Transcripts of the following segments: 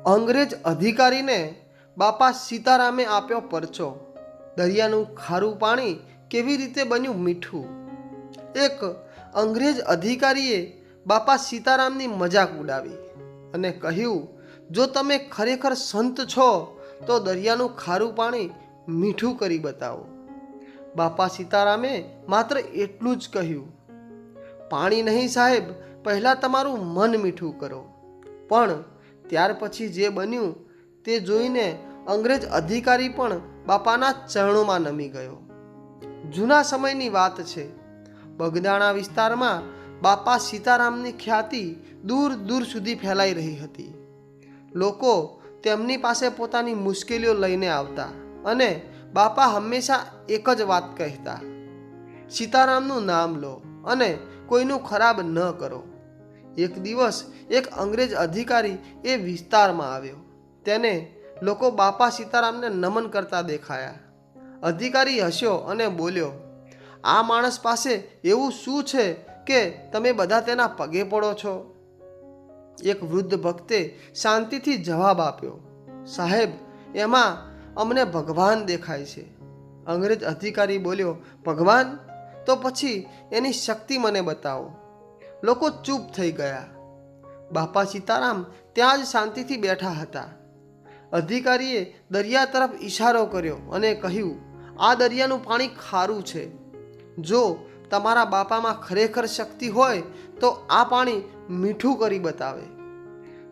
અંગ્રેજ અધિકારીને બાપા સીતારામે આપ્યો પરચો. દરિયાનું ખારું પાણી કેવી રીતે બન્યું મીઠું. એક અંગ્રેજ અધિકારીએ બાપા સીતારામની મજાક ઉડાવી અને કહ્યું, જો તમે ખરેખર સંત છો તો દરિયાનું ખારું પાણી મીઠું કરી બતાવો. બાપા સીતારામે માત્ર એટલું જ કહ્યું, પાણી નહીં સાહેબ, પહેલાં તમારું મન મીઠું કરો. પણ ત્યાર પછી જે બન્યું તે જોઈને અંગ્રેજ અધિકારી પણ બાપાના ચરણોમાં નમી ગયો. જૂના સમયની વાત છે. બગદાણા વિસ્તારમાં બાપા સીતારામની ખ્યાતિ દૂર દૂર સુધી ફેલાઈ રહી હતી. લોકો તેમની પાસે પોતાની મુશ્કેલીઓ લઈને આવતા અને બાપા હંમેશા એક જ વાત કહેતા, સીતારામનું નામ લો અને કોઈનું ખરાબ ન કરો. એક દિવસ એક અંગ્રેજ અધિકારી એ વિસ્તારમાં આવ્યો. તેને લોકો બાપા સીતારામને નમન કરતા દેખાયા. અધિકારી હસ્યો અને બોલ્યો, આ માણસ પાસે એવું શું છે કે તમે બધા તેના પગે પડો છો? એક વૃદ્ધ ભક્તે શાંતિથી જવાબ આપ્યો, સાહેબ, એમાં અમને ભગવાન દેખાય છે. અંગ્રેજ અધિકારી બોલ્યો, ભગવાન? તો પછી એની શક્તિ મને બતાવો. લોકો ચૂપ થઈ ગયા. બાપા સીતારામ ત્યાં જ શાંતિથી બેઠા હતા. અધિકારીએ દરિયા તરફ ઈશારો કર્યો અને કહ્યું, આ દરિયાનું પાણી ખારું છે. જો તમારા બાપામાં ખરેખર શક્તિ હોય તો આ પાણી મીઠું કરી બતાવે.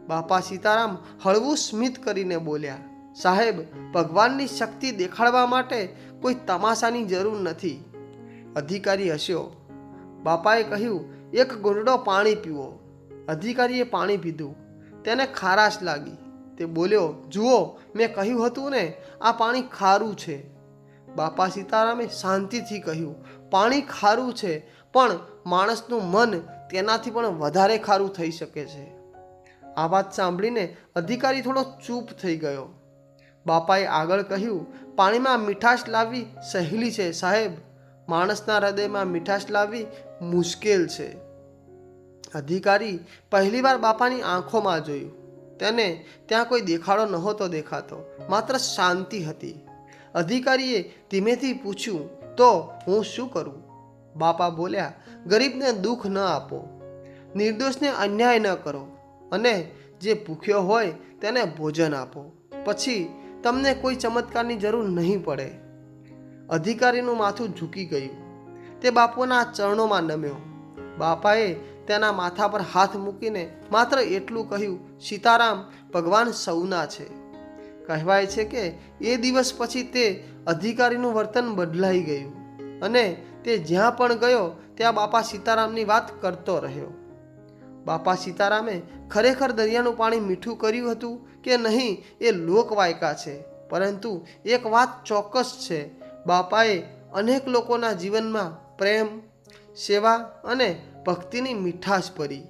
બાપા સીતારામ હળવું સ્મિત કરીને બોલ્યા, સાહેબ, ભગવાનની શક્તિ દેખાડવા માટે કોઈ તમાશાની જરૂર નથી. અધિકારી હસ્યો. બાપાએ કહ્યું, એક ઘૂંટડો પાણી પીવો. અધિકારીએ પાણી પીધું. તેને ખારાશ લાગી. તે બોલ્યો, જુઓ, મેં કહ્યું હતું ને, આ પાણી ખારું છે. બાપા સીતારામે શાંતિથી કહ્યું, પાણી ખારું છે, પણ માણસનું મન તેનાથી પણ વધારે ખારું થઈ શકે છે. આ વાત સાંભળીને અધિકારી થોડો ચૂપ થઈ ગયો. બાપાએ આગળ કહ્યું, પાણીમાં મીઠાશ લાવવી સહેલી છે સાહેબ, માણસના હૃદયમાં મીઠાશ લાવવી મુશ્કેલ છે. અધિકારી પહેલીવાર બાપાની આંખોમાં જોયું. તેને ત્યાં કોઈ દેખાડો નહોતો દેખાતો, માત્ર શાંતિ હતી. અધિકારીએ ધીમેથી પૂછ્યું, તો હું શું કરું? બાપા બોલ્યા, ગરીબને દુઃખ ન આપો, નિર્દોષને અન્યાય ન કરો અને જે ભૂખ્યો હોય તેને ભોજન આપો. પછી તમને કોઈ ચમત્કારની જરૂર નહીં પડે. અધિકારીનું માથું ઝૂકી ગયું. તે બાપુના ચરણોમાં નમ્યો. બાપાએ તેના માથા પર હાથ મૂકીને માત્ર એટલું કહ્યું, સીતારામ, ભગવાન સૌના છે. કહેવાય છે કે એ દિવસ પછી તે અધિકારીનું વર્તન બદલાઈ ગયું અને તે જ્યાં પણ ગયો ત્યાં બાપા સીતારામની વાત કરતો રહ્યો. બાપા સીતારામે ખરેખર દરિયાનું પાણી મીઠું કર્યું હતું કે નહીં એ લોકવાયકા છે, પરંતુ એક વાત ચોક્કસ છે, બાપાએ અનેક લોકોના જીવનમાં પ્રેમ, સેવા અને ભક્તિની મીઠાશ ભરી.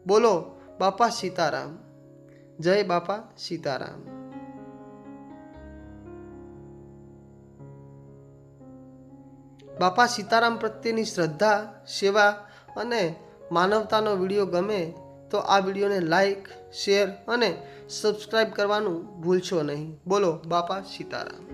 બોલો બાપા સીતારામ. જય બાપા સીતારામ. બાપા સીતારામ પ્રત્યેની શ્રદ્ધા, સેવા અને માનવતાનો વિડીયો ગમે તો આ વિડીયોને લાઈક, શેર અને સબસ્ક્રાઈબ કરવાનું ભૂલશો નહીં. બોલો બાપા સીતારામ.